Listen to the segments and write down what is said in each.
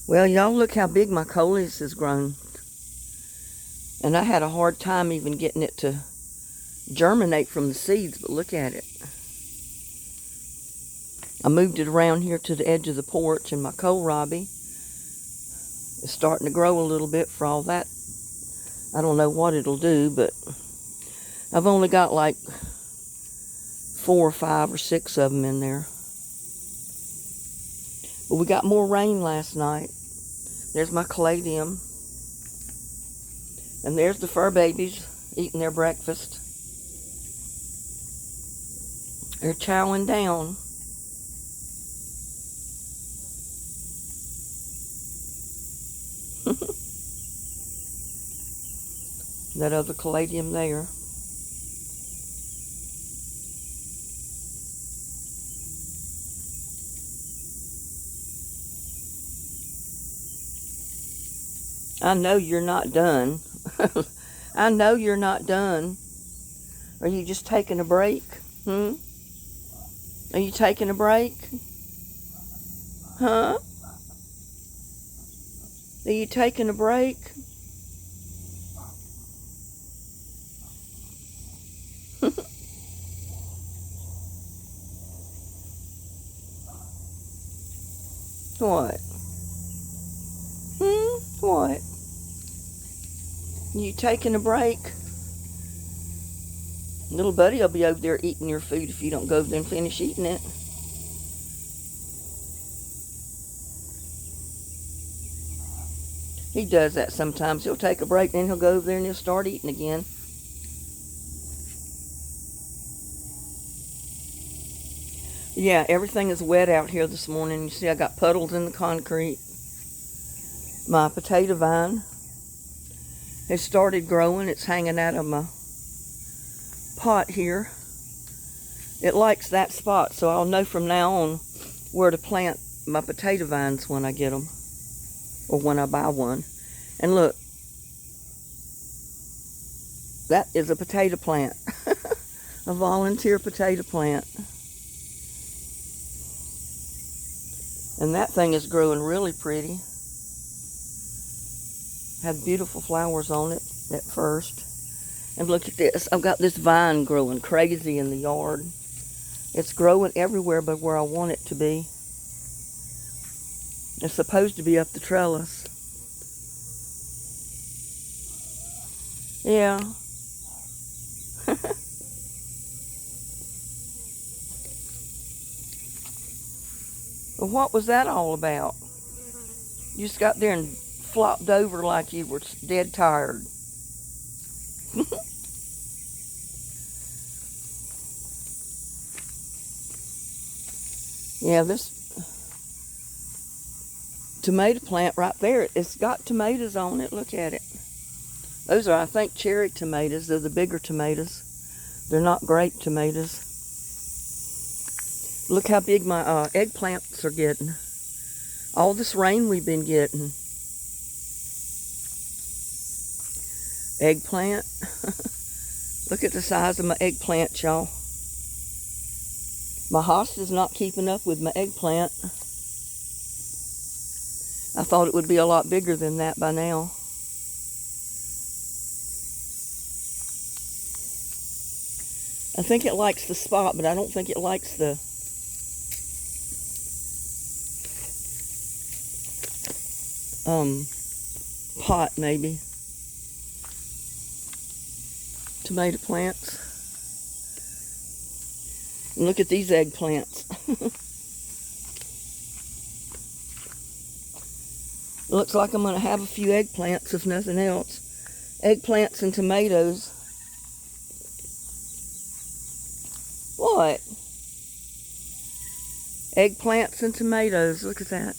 Well, y'all, look how big my coleus has grown. And I had a hard time even getting it to germinate from the seeds, but look at it. I moved it around here to the edge of the porch, and my kohlrabi is starting to grow a little bit. For all that, I don't know what it'll do, but I've only got like 4 or 5 or 6 of them in there. But we got more rain last night. There's my caladium. And there's the fur babies eating their breakfast. They're chowing down. That other caladium there. I know you're not done. I know you're not done. Are you just taking a break? Are you taking a break? Huh? Are you taking a break? What? What? You taking a break? Little buddy will be over there eating your food if you don't go over there and finish eating it. He does that sometimes. He'll take a break, then he'll go over there and he'll start eating again. Yeah, everything is wet out here this morning. You see I got puddles in the concrete. My potato vine has started growing. It's hanging out of my pot here. It likes that spot, so I'll know from now on where to plant my potato vines when I get them, or when I buy one. And look, that is a potato plant. A volunteer potato plant. And that thing is growing really pretty. Had beautiful flowers on it at first. And look at this. I've got this vine growing crazy in the yard. It's growing everywhere but where I want it to be. It's supposed to be up the trellis. Yeah. Well, what was that all about? You just got there and flopped over like you were dead tired. Yeah, this tomato plant right there, it's got tomatoes on it. Look at it. Those are, I think, cherry tomatoes. They're the bigger tomatoes. They're not grape tomatoes. Look how big my eggplants are getting. All this rain we've been getting. Eggplant. Look at the size of my eggplant, y'all. My hosta's not keeping up with my eggplant. I thought it would be a lot bigger than that by now. I think it likes the spot, but I don't think it likes the pot, maybe. Tomato plants. And look at these eggplants. Looks like I'm going to have a few eggplants, if nothing else. Eggplants and tomatoes. What? Eggplants and tomatoes. Look at that.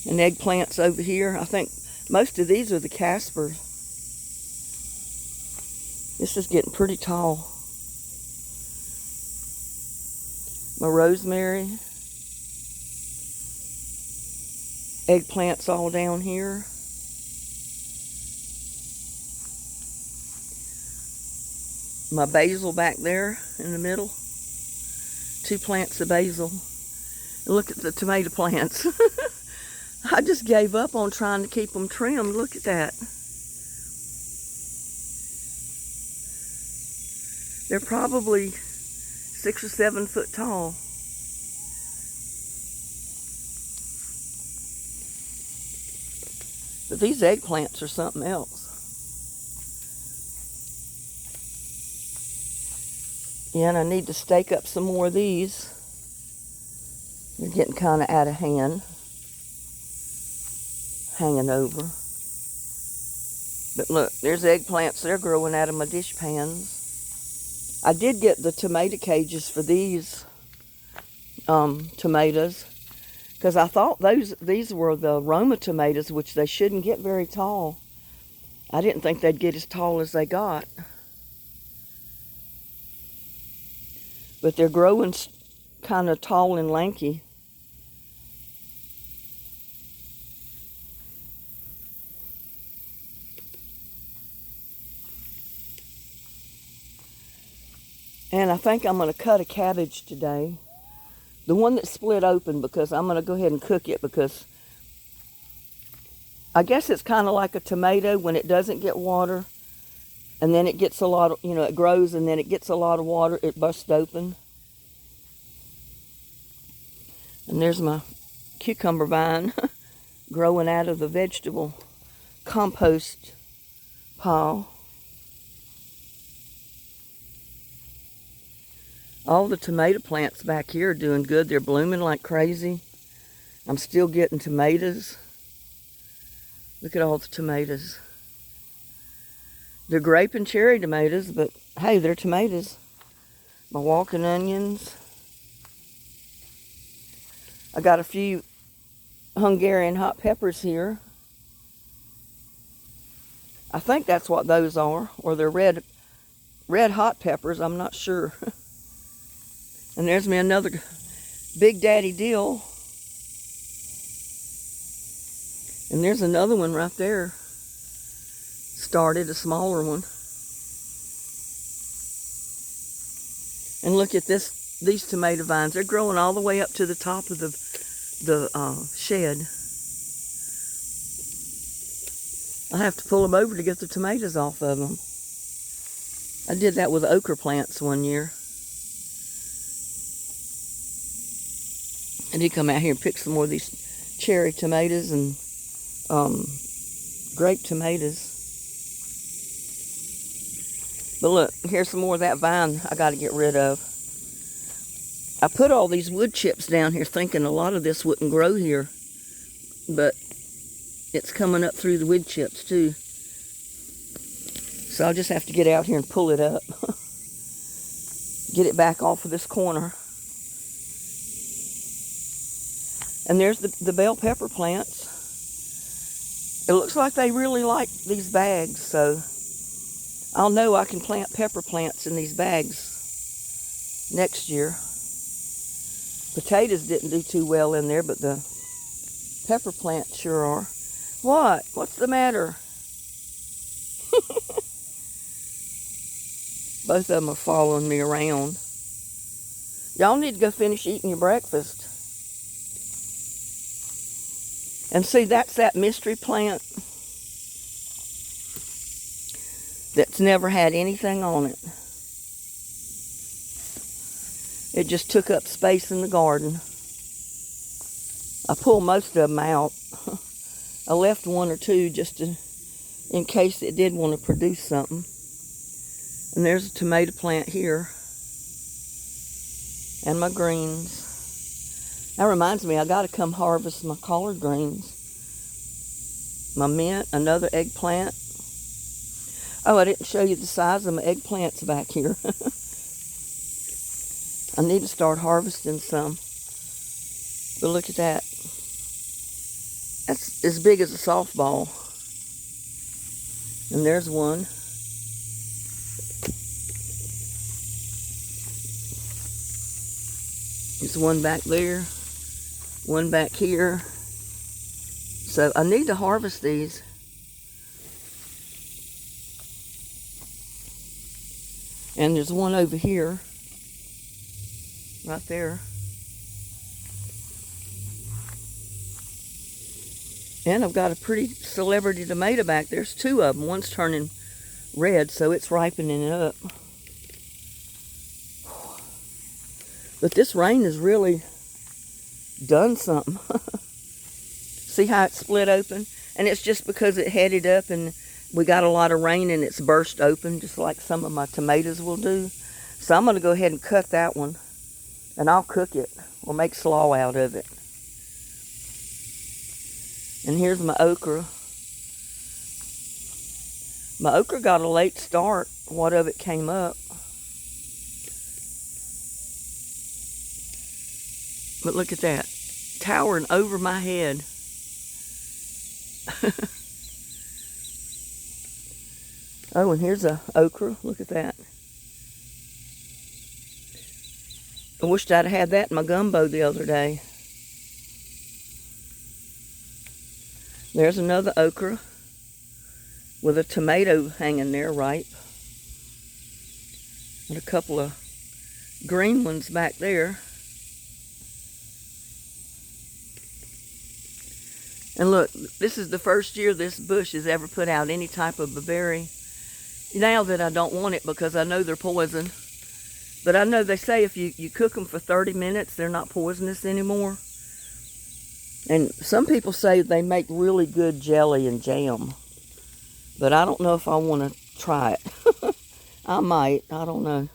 And eggplants over here. I think most of these are the Caspers. This is getting pretty tall. My rosemary. Eggplants all down here. My basil back there in the middle. 2 plants of basil. Look at the tomato plants. I just gave up on trying to keep them trimmed. Look at that. They're probably 6 or 7 foot tall. But these eggplants are something else. Yeah, and I need to stake up some more of these. They're getting kind of out of hand. Hanging over. But look, there's eggplants. They're growing out of my dish pans. I did get the tomato cages for these tomatoes, because I thought these were the Roma tomatoes, which they shouldn't get very tall. I didn't think they'd get as tall as they got. But they're growing kind of tall and lanky. And I think I'm going to cut a cabbage today. The one that split open, because I'm going to go ahead and cook it, because I guess it's kind of like a tomato when it doesn't get water. And then it gets a lot of, it grows and then it gets a lot of water. It busts open. And there's my cucumber vine growing out of the vegetable compost pile. All the tomato plants back here are doing good. They're blooming like crazy. I'm still getting tomatoes. Look at all the tomatoes. They're grape and cherry tomatoes, but hey, they're tomatoes. My walking onions. I got a few Hungarian hot peppers here. I think that's what those are, or they're red hot peppers. I'm not sure. And there's me another Big Daddy dill. And there's another one right there. Started, a smaller one. And look at these tomato vines. They're growing all the way up to the top of the shed. I have to pull them over to get the tomatoes off of them. I did that with okra plants one year. And he come out here and pick some more of these cherry tomatoes and grape tomatoes. But look, here's some more of that vine I got to get rid of. I put all these wood chips down here thinking a lot of this wouldn't grow here. But it's coming up through the wood chips too. So I'll just have to get out here and pull it up. Get it back off of this corner. And there's the bell pepper plants. It looks like they really like these bags, so I'll know I can plant pepper plants in these bags next year. Potatoes didn't do too well in there, but the pepper plants sure are. What? What's the matter? Both of them are following me around. Y'all need to go finish eating your breakfast. And see, that's that mystery plant that's never had anything on it. It just took up space in the garden. I pulled most of them out. I left one or two just in case it did want to produce something. And there's a tomato plant here. And my greens. That reminds me, I got to come harvest my collard greens. My mint, another eggplant. Oh, I didn't show you the size of my eggplants back here. I need to start harvesting some. But look at that. That's as big as a softball. And there's one. There's one back there. One back here. So I need to harvest these. And there's one over here. right there. And I've got a pretty celebrity tomato back there. There's two of them. One's turning red, so it's ripening up. But this rain has really done something. See how it's split open? And it's just because it headed up and we got a lot of rain and it's burst open, just like some of my tomatoes will do. So I'm going to go ahead and cut that one, and I'll cook it. We'll make slaw out of it. And here's my okra. My okra got a late start. What of it came up. But look at that. Towering over my head. Oh, and here's a okra. Look at that. I wished I'd had that in my gumbo the other day. There's another okra with a tomato hanging there ripe. And a couple of green ones back there. And look, this is the first year this bush has ever put out any type of a berry. Now that I don't want it because I know they're poison. But I know they say if you cook them for 30 minutes, they're not poisonous anymore. And some people say they make really good jelly and jam. But I don't know if I want to try it. I might. I don't know.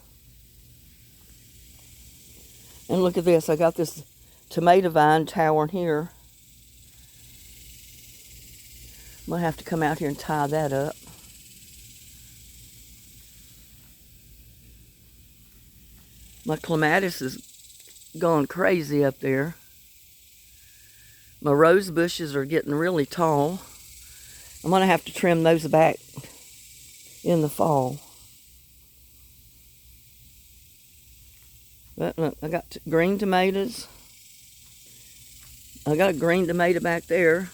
And look at this. I got this tomato vine towering here. I'm going to have to come out here and tie that up. My clematis is gone crazy up there. My rose bushes are getting really tall. I'm going to have to trim those back in the fall. But look, I got green tomatoes. I got a green tomato back there.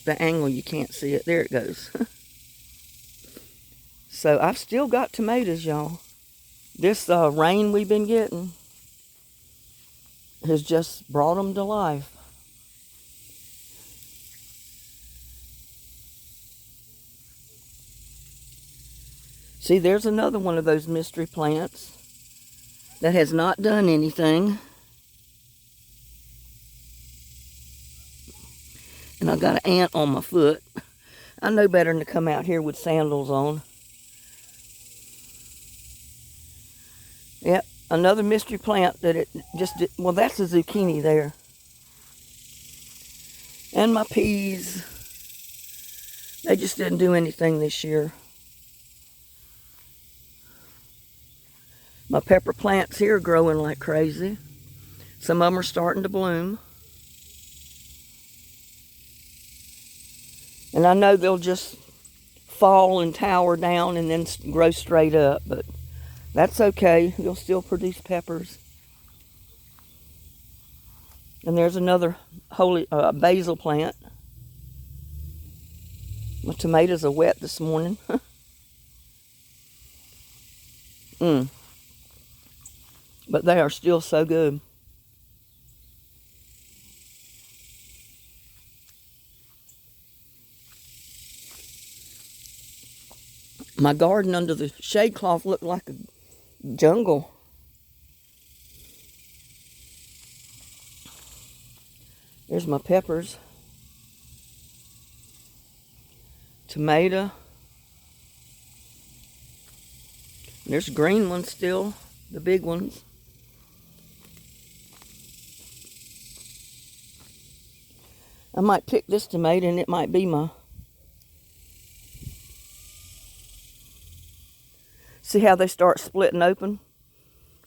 The angle, you can't see it. There it goes. So I've still got tomatoes, y'all. This rain we've been getting has just brought them to life. See, there's another one of those mystery plants that has not done anything. And I got an ant on my foot. I know better than to come out here with sandals on. Yep, another mystery plant that it just did. Well, that's a zucchini there. And my peas. They just didn't do anything this year. My pepper plants here are growing like crazy. Some of them are starting to bloom. And I know they'll just fall and tower down and then grow straight up, but that's okay. You'll still produce peppers. And there's another basil plant. My tomatoes are wet this morning. But they are still so good. My garden under the shade cloth looked like a jungle. There's my peppers. Tomato. There's green ones still, the big ones. I might pick this tomato and it might be my... See how they start splitting open?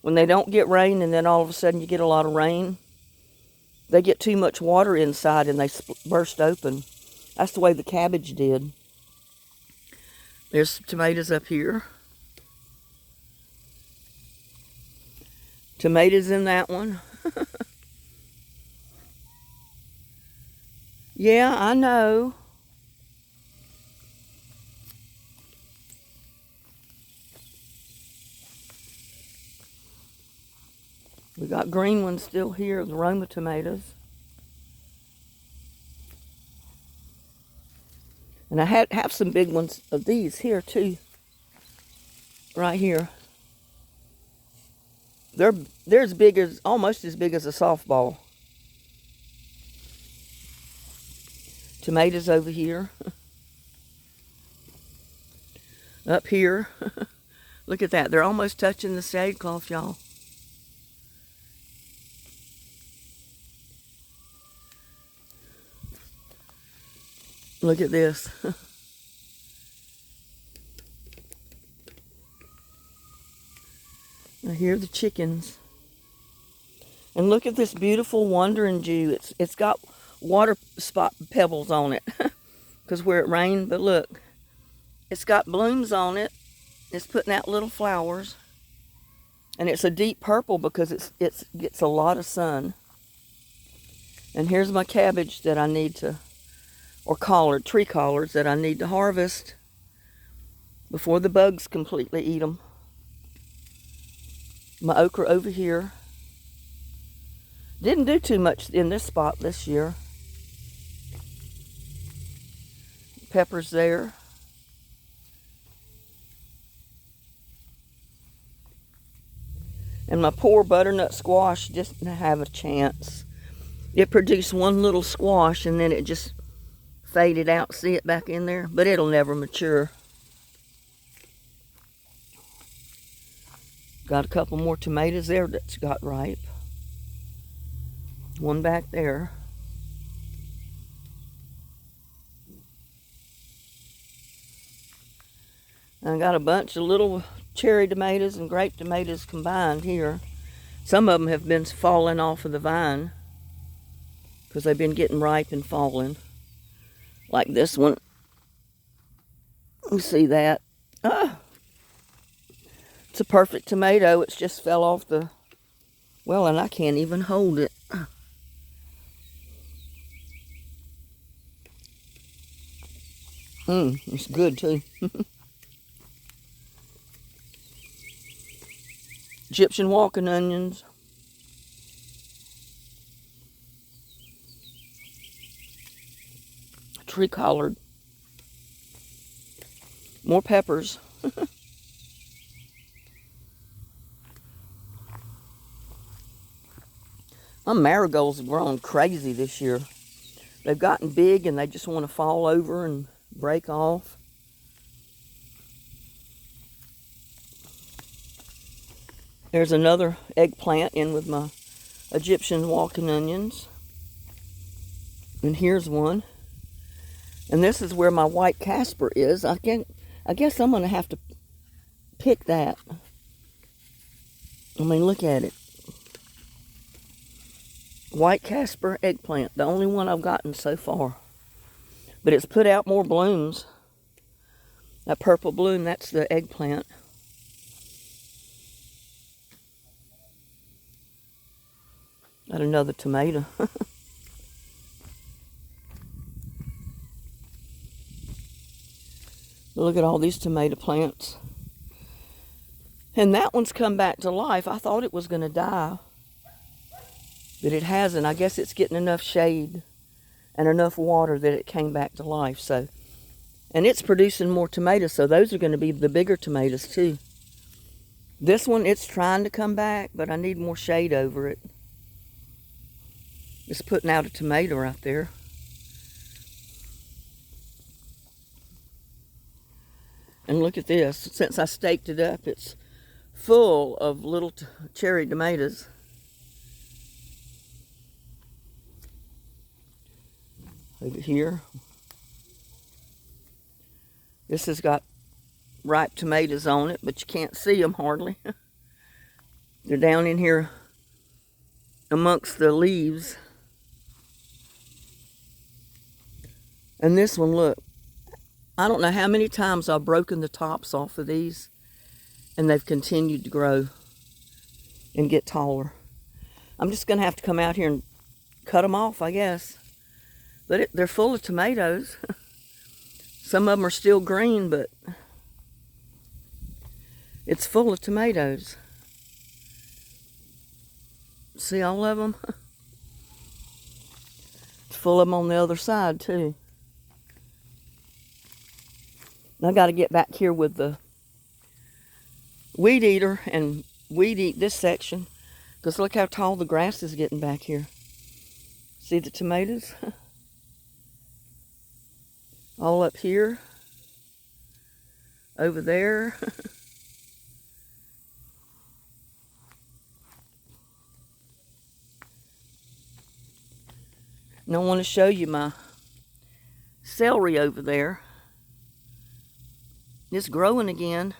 When they don't get rain and then all of a sudden you get a lot of rain, they get too much water inside and they burst open. That's the way the cabbage did. There's tomatoes up here. Tomatoes in that one. Yeah, I know. We got green ones still here, the Roma tomatoes. And I have some big ones of these here too. Right here. They're as big as, almost as big as a softball. Tomatoes over here. Up here. Look at that. They're almost touching the shade cloth, y'all. Look at this. Now here are the chickens. And look at this beautiful wandering Jew. It's got water spot pebbles on it because where it rained, but look, it's got blooms on it. It's putting out little flowers. And it's a deep purple because it gets a lot of sun. And here's my cabbage that I need to, or collard, tree collards that I need to harvest before the bugs completely eat them. My okra over here. Didn't do too much in this spot this year. Peppers there. And my poor butternut squash just didn't have a chance. It produced one little squash and then it just faded out. See it back in there? But it'll never mature. Got a couple more tomatoes there that's got ripe. One back there. I got a bunch of little cherry tomatoes and grape tomatoes combined here. Some of them have been falling off of the vine because they've been getting ripe and falling. Like this one. You see that? Ah! It's a perfect tomato. It's just fell off the... Well, and I can't even hold it. It's good too. Egyptian walking onions. Tree collard. More peppers. My marigolds have grown crazy this year. They've gotten big and they just want to fall over and break off. There's another eggplant in with my Egyptian walking onions. And here's one. And this is where my white Casper is. I guess I'm going to have to pick that. I mean, look at it. White Casper eggplant, the only one I've gotten so far. But it's put out more blooms. That purple bloom, that's the eggplant. Got another tomato. Look at all these tomato plants. And that one's come back to life. I thought it was going to die. But it hasn't. I guess it's getting enough shade and enough water that it came back to life. So, and it's producing more tomatoes, so those are going to be the bigger tomatoes too. This one, it's trying to come back, but I need more shade over it. It's putting out a tomato right there. And look at this. Since I staked it up, it's full of little cherry tomatoes. Over here. This has got ripe tomatoes on it, but you can't see them hardly. They're down in here amongst the leaves. And this one, look. I don't know how many times I've broken the tops off of these, and they've continued to grow and get taller. I'm just going to have to come out here and cut them off, I guess. But they're full of tomatoes. Some of them are still green, but it's full of tomatoes. See all of them? It's full of them on the other side too. I got to get back here with the weed eater and weed eat this section, because look how tall the grass is getting back here. See the tomatoes? All up here, over there. And I want to show you my celery over there. It's growing again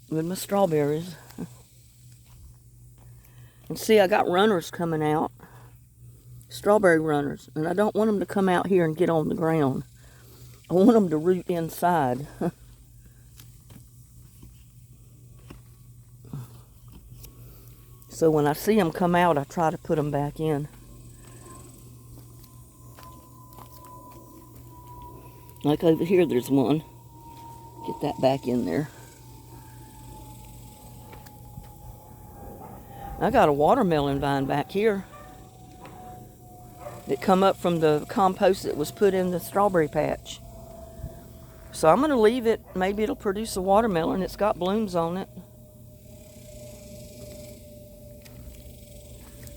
with my strawberries. And see, I got runners coming out, strawberry runners, and I don't want them to come out here and get on the ground. I want them to root inside. So when I see them come out, I try to put them back in. Like over here, there's one. Get that back in there. I got a watermelon vine back here that come up from the compost that was put in the strawberry patch. So I'm going to leave it. Maybe it'll produce a watermelon. It's got blooms on it.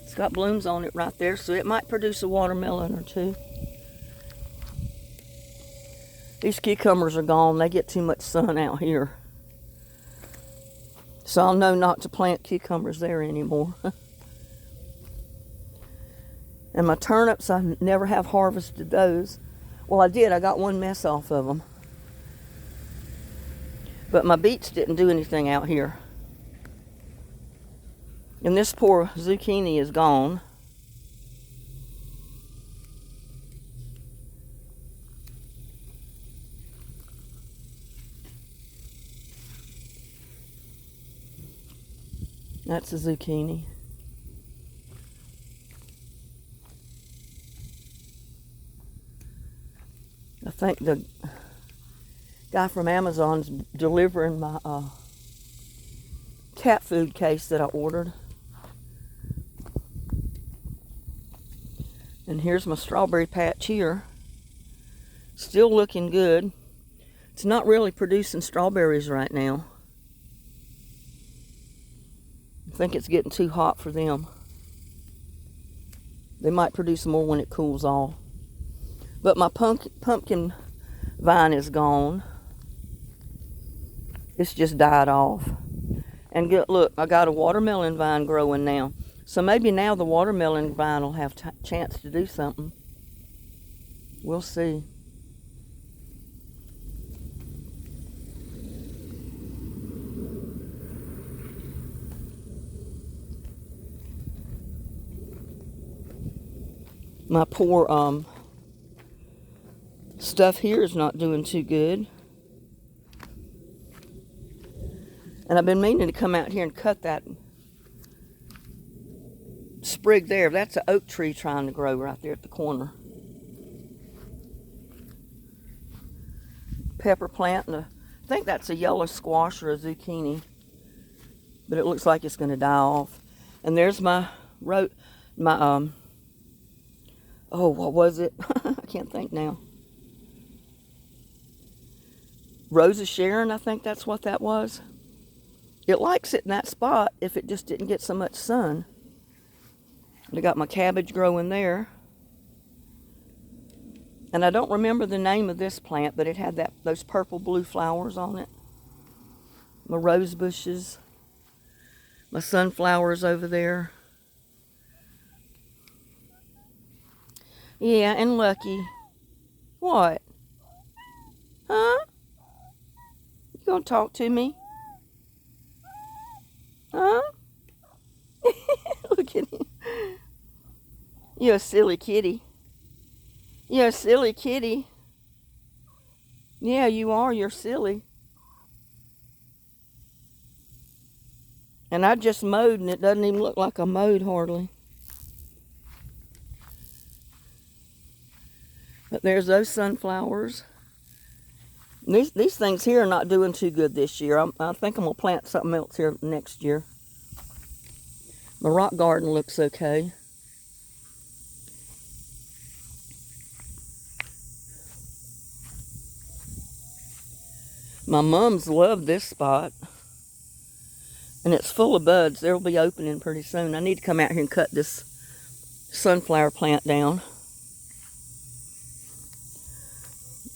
It's got blooms on it right there, so it might produce a watermelon or two. These cucumbers are gone. They get too much sun out here. So I'll know not to plant cucumbers there anymore. And my turnips, I never have harvested those. Well, I did. I got one mess off of them. But my beets didn't do anything out here. And this poor zucchini is gone. That's a zucchini. I think the guy from Amazon's delivering my cat food case that I ordered. And here's my strawberry patch here. Still looking good. It's not really producing strawberries right now. I think it's getting too hot for them. They might produce more when it cools off. But my pumpkin vine is gone. It's just died off. And look, I got a watermelon vine growing now. So maybe now the watermelon vine will have a chance to do something. We'll see. My poor stuff here is not doing too good. And I've been meaning to come out here and cut that sprig there. That's an oak tree trying to grow right there at the corner. Pepper plant, and I think that's a yellow squash or a zucchini. But it looks like it's going to die off. And there's my oh, what was it? I can't think now. Rose of Sharon, I think that's what that was. It likes it in that spot if it just didn't get so much sun. I got my cabbage growing there. And I don't remember the name of this plant, but it had those purple blue flowers on it. My rose bushes. My sunflowers over there. Yeah, and Lucky. What? Huh? You gonna talk to me? Huh? Look at him. You're a silly kitty. You're a silly kitty. Yeah, you are. You're silly. And I just mowed, and it doesn't even look like I mowed hardly. But there's those sunflowers. These things here are not doing too good this year. I think I'm going to plant something else here next year. My rock garden looks okay. My mums love this spot. And it's full of buds. They'll be opening pretty soon. I need to come out here and cut this sunflower plant down.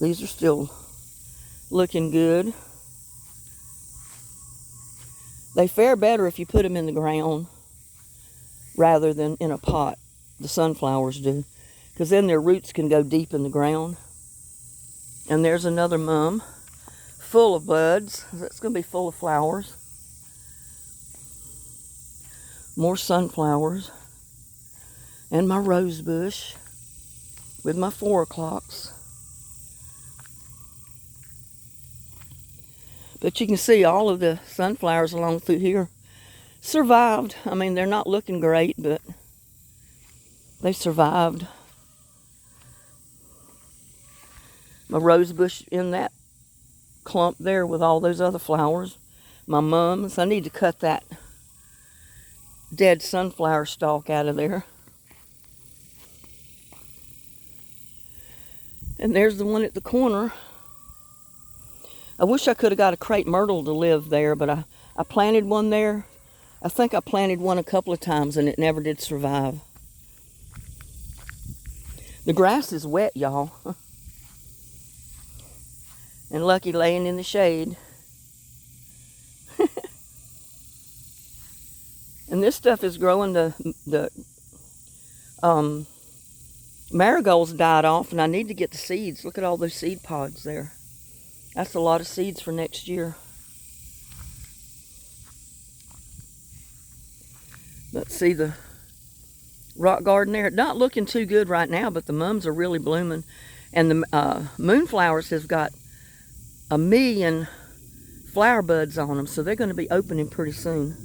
These are still looking good. They fare better if you put them in the ground rather than in a pot. The sunflowers do. Because then their roots can go deep in the ground. And there's another mum full of buds. It's going to be full of flowers. More sunflowers. And my rose bush with my 4 o'clocks. But you can see all of the sunflowers along through here survived. I mean, they're not looking great, but they survived. My rose bush in that clump there with all those other flowers. My mums. I need to cut that dead sunflower stalk out of there. And there's the one at the corner. I wish I could have got a crepe myrtle to live there, but I planted one there. I think I planted one a couple of times and it never did survive. The grass is wet, y'all. And Lucky laying in the shade. And this stuff is growing. The marigolds died off, and I need to get the seeds. Look at all those seed pods there. That's a lot of seeds for next year. Let's see the rock garden there. Not looking too good right now, but the mums are really blooming. And the moonflowers has got 1 million flower buds on them, so they're going to be opening pretty soon.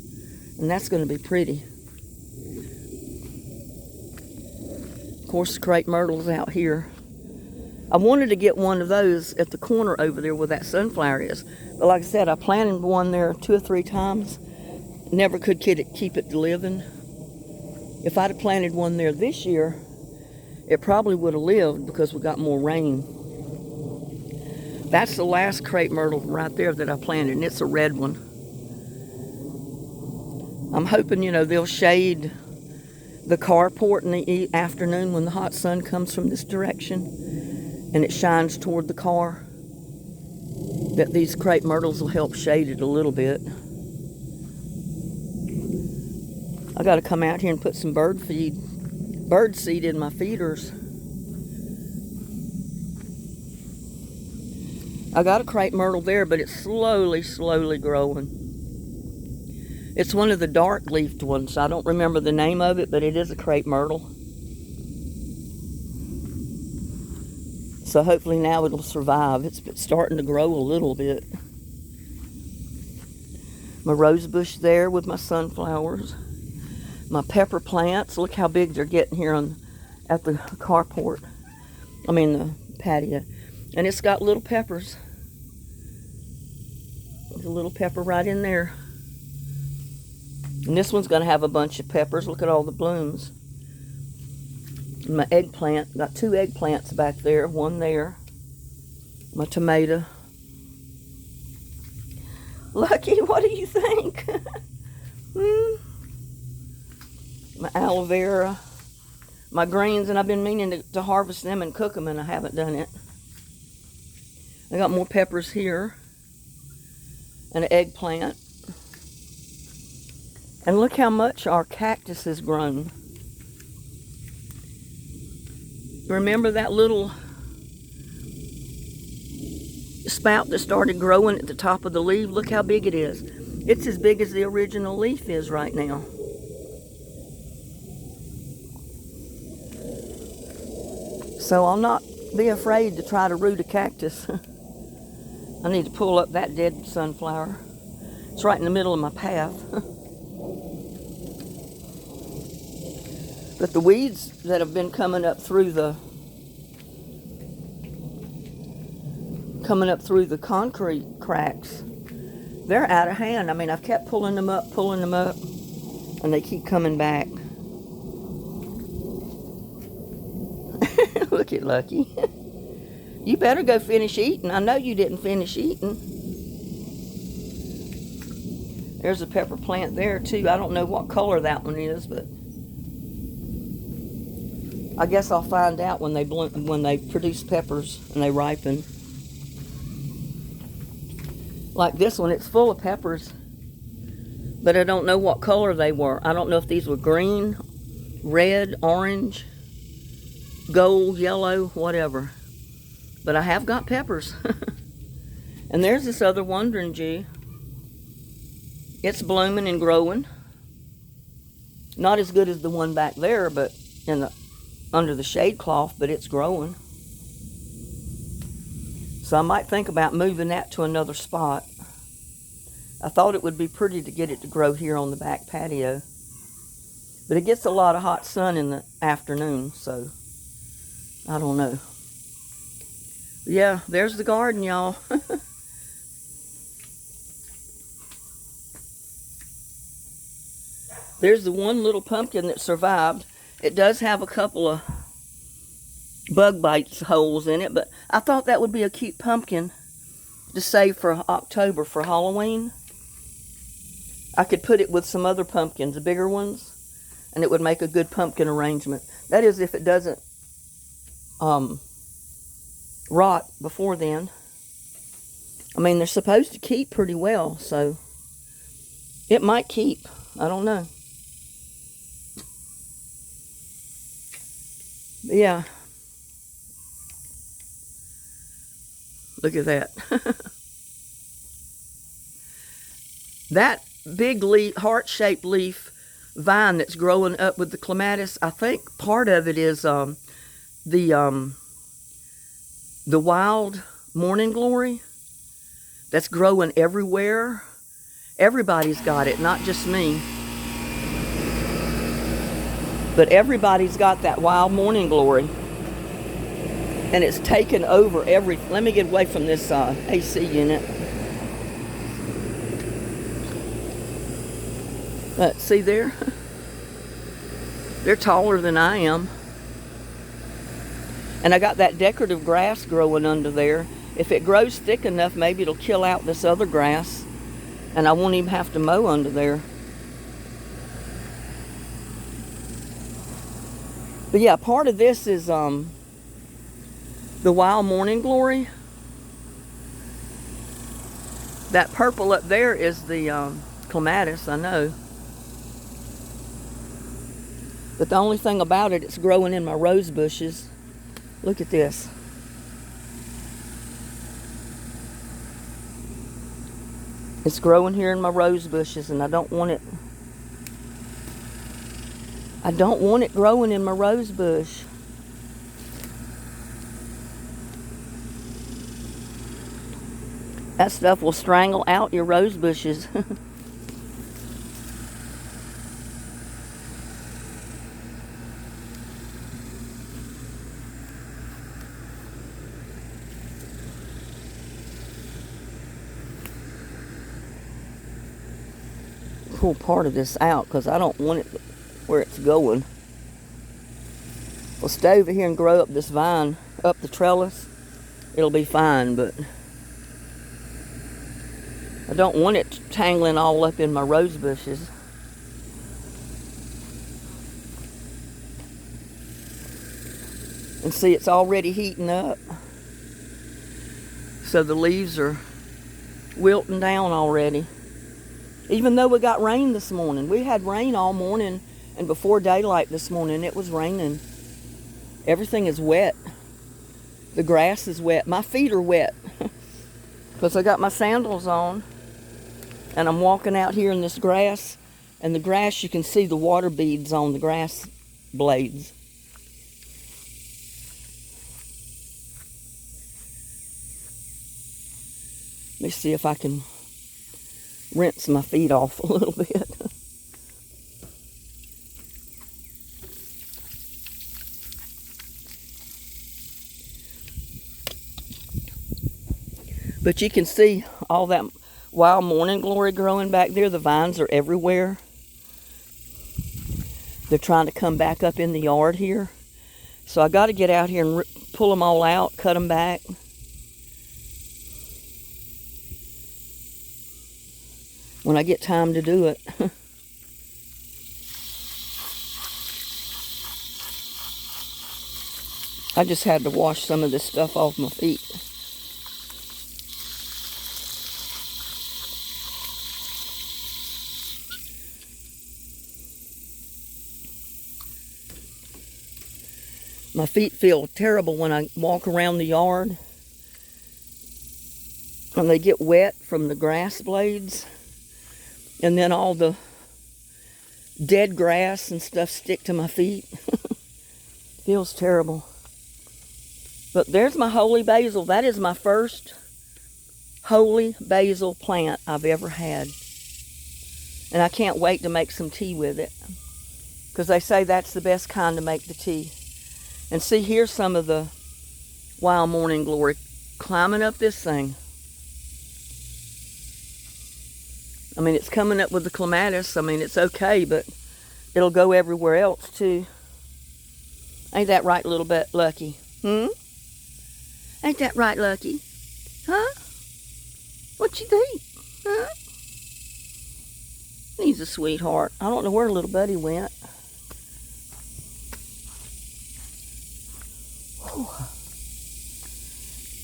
And that's going to be pretty. Of course, the crepe myrtle's out here. I wanted to get one of those at the corner over there where that sunflower is. But like I said, I planted one there 2 or 3 times. Never could keep it living. If I'd have planted one there this year, it probably would have lived because we got more rain. That's the last crepe myrtle right there that I planted, and it's a red one. I'm hoping, they'll shade the carport in the afternoon when the hot sun comes from this direction and it shines toward the car, that these crepe myrtles will help shade it a little bit. I got to come out here and put some bird seed in my feeders. I got a crepe myrtle there, but it's slowly growing. It's one of the dark-leafed ones. I don't remember the name of it, but it is a crepe myrtle. So hopefully now it'll survive. It's starting to grow a little bit. My rose bush there with my sunflowers. My pepper plants. Look how big they're getting here at the carport. I mean the patio. And it's got little peppers. There's a little pepper right in there. And this one's going to have a bunch of peppers. Look at all the blooms. And my eggplant. Got 2 eggplants back there. One there. My tomato. Lucky, what do you think? My aloe vera. My greens, and I've been meaning to harvest them and cook them, and I haven't done it. I got more peppers here. And an eggplant. And look how much our cactus has grown. Remember that little spout that started growing at the top of the leaf? Look how big it is. It's as big as the original leaf is right now. So I'll not be afraid to try to root a cactus. I need to pull up that dead sunflower. It's right in the middle of my path. But the weeds that have been coming up through the concrete cracks, they're out of hand. I mean, I've kept pulling them up. And they keep coming back. Look at Lucky. You better go finish eating. I know you didn't finish eating. There's a pepper plant there too. I don't know what color that one is, but I guess I'll find out when they bloom, when they produce peppers and they ripen. Like this one, it's full of peppers, but I don't know what color they were. I don't know if these were green, red, orange, gold, yellow, whatever. But I have got peppers. And there's this other wandering Jew. It's blooming and growing. Not as good as the one back there, but under the shade cloth, but it's growing. So I might think about moving that to another spot. I thought it would be pretty to get it to grow here on the back patio. But it gets a lot of hot sun in the afternoon, so I don't know. Yeah, there's the garden, y'all. There's the one little pumpkin that survived. It does have a couple of bug bites holes in it, but I thought that would be a cute pumpkin to save for October for Halloween. I could put it with some other pumpkins, the bigger ones, and it would make a good pumpkin arrangement. That is, if it doesn't rot before then. I mean, they're supposed to keep pretty well, so it might keep. I don't know. But yeah. Look at that. That big leaf, heart-shaped leaf vine that's growing up with the clematis, I think part of it is the wild morning glory that's growing everywhere. Everybody's got it, not just me. But everybody's got that wild morning glory. And it's taken over every... Let me get away from this AC unit. But see there? They're taller than I am. And I got that decorative grass growing under there. If it grows thick enough, maybe it'll kill out this other grass. And I won't even have to mow under there. But yeah, part of this is the wild morning glory. That purple up there is the clematis, I know. But the only thing about it, it's growing in my rose bushes. Look at this. It's growing here in my rose bushes, and I don't want it. I don't want it growing in my rose bush. That stuff will strangle out your rose bushes. Pull part of this out because I don't want it where it's going. We'll stay over here and grow up this vine up the trellis. It'll be fine, but I don't want it tangling all up in my rose bushes. And see, it's already heating up. So the leaves are wilting down already. Even though we got rain this morning. We had rain all morning and before daylight this morning it was raining. Everything is wet. The grass is wet. My feet are wet because I got my sandals on and I'm walking out here in this grass, and the grass, you can see the water beads on the grass blades. Let me see if I can rinse my feet off a little bit. But you can see all that wild morning glory growing back there. The vines are everywhere. They're trying to come back up in the yard here. So I got to get out here and pull them all out, cut them back. When I get time to do it. I just had to wash some of this stuff off my feet. My feet feel terrible when I walk around the yard. And they get wet from the grass blades. And then all the dead grass and stuff stick to my feet. Feels terrible. But there's my holy basil. That is my first holy basil plant I've ever had. And I can't wait to make some tea with it. Because they say that's the best kind to make the tea. And see, here's some of the wild morning glory climbing up this thing. I mean, it's coming up with the clematis. I mean, it's okay, but it'll go everywhere else too. Ain't that right, little bit Lucky? Ain't that right, Lucky? Huh? What you think? Huh? He's a sweetheart. I don't know where little buddy went. Whew.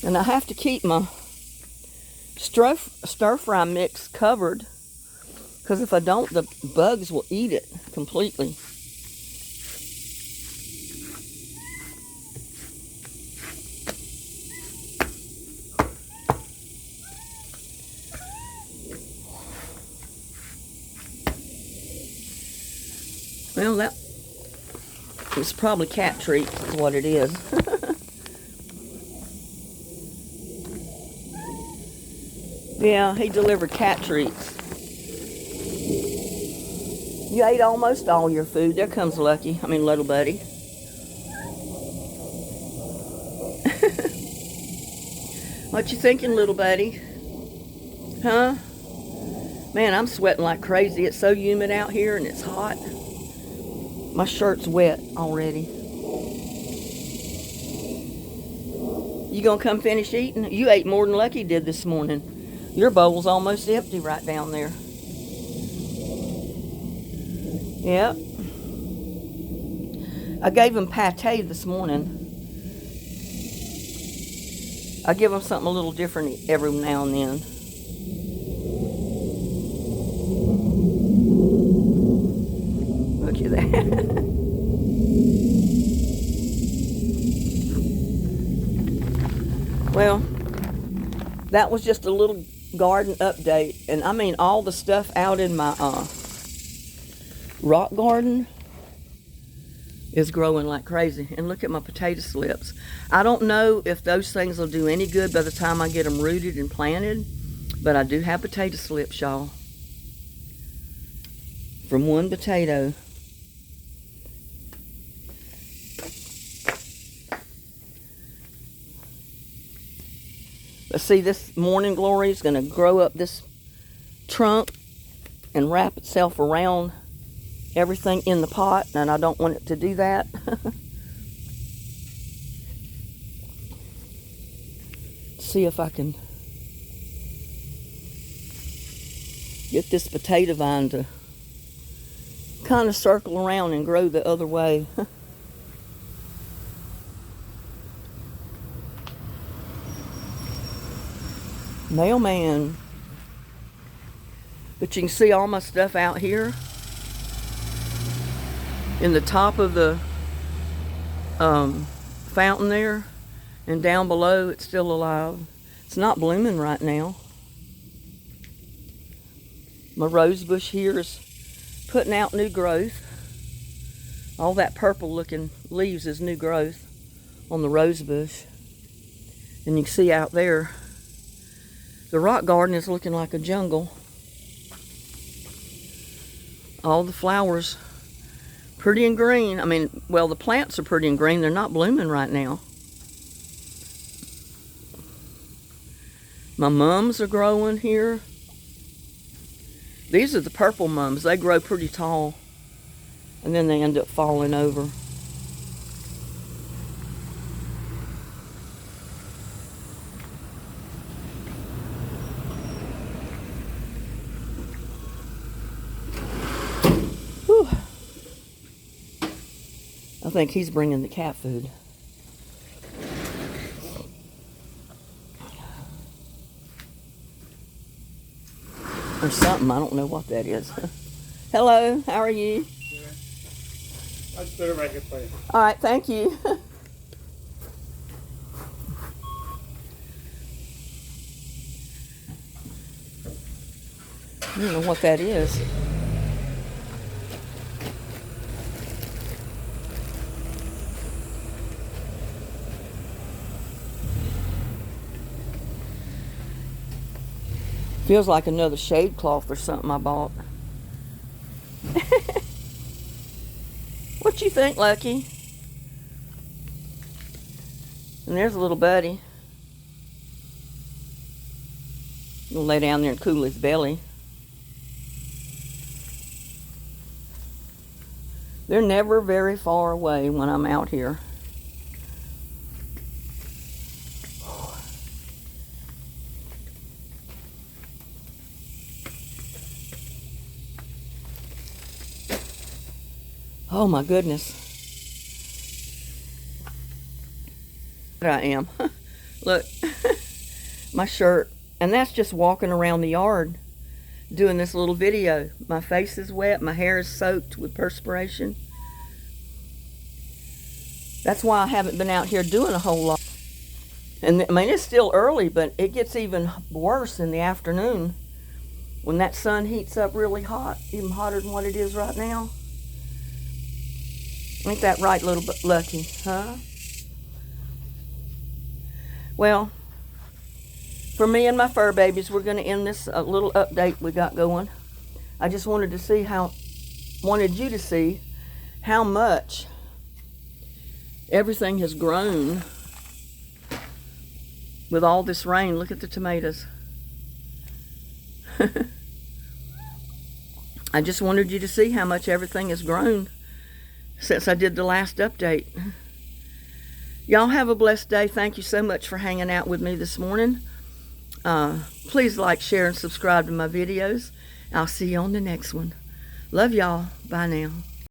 And I have to keep my stir-fry mix covered, because if I don't, the bugs will eat it completely. Well, that is probably cat treats is what it is. Yeah, he delivered cat treats. You ate almost all your food. There comes Lucky. I mean, little buddy. What you thinking, little buddy? Huh? Man, I'm sweating like crazy. It's so humid out here and it's hot. My shirt's wet already. You gonna come finish eating? You ate more than Lucky did this morning. Your bowl's almost empty right down there. Yep. I gave him Patio this morning. I give him something a little different every now and then. Look at that. Well, that was just a little garden update. And I mean, all the stuff out in my rock garden is growing like crazy. And look at my potato slips. I don't know if those things will do any good by the time I get them rooted and planted, but I do have potato slips, y'all, from one potato. But see, this morning glory is going to grow up this trunk and wrap itself around everything in the pot, and I don't want it to do that. See if I can get this potato vine to kind of circle around and grow the other way. Mailman. But you can see all my stuff out here in the top of the fountain there, and down below it's still alive. It's not blooming right now. My rose bush here is putting out new growth. All that purple looking leaves is new growth on the rose bush. And you can see out there, the rock garden is looking like a jungle. All the flowers pretty and green. I mean, well, the plants are pretty and green. They're not blooming right now. My mums are growing here. These are the purple mums. They grow pretty tall. and then they end up falling over. Whew. I think he's bringing the cat food. Or something, I don't know what that is. Hello, how are you? Yeah. I'll just put it right here for you. All right, thank you. I don't know what that is. Feels like another shade cloth or something I bought. What you think, Lucky? And there's a little buddy. He'll lay down there and cool his belly. They're never very far away when I'm out here. Oh my goodness. I am. Look, my shirt. And that's just walking around the yard doing this little video. My face is wet, my hair is soaked with perspiration. That's why I haven't been out here doing a whole lot. And I mean, it's still early, but it gets even worse in the afternoon when that sun heats up really hot, even hotter than what it is right now. Ain't that right, little Lucky, huh? Well, for me and my fur babies, we're going to end this little update we got going. I just wanted you to see how much everything has grown with all this rain. Look at the tomatoes. I just wanted you to see how much everything has grown since I did the last update. Y'all have a blessed day. Thank you so much for hanging out with me this morning. Please like, share, and subscribe to my videos. I'll see you on the next one. Love y'all. Bye now.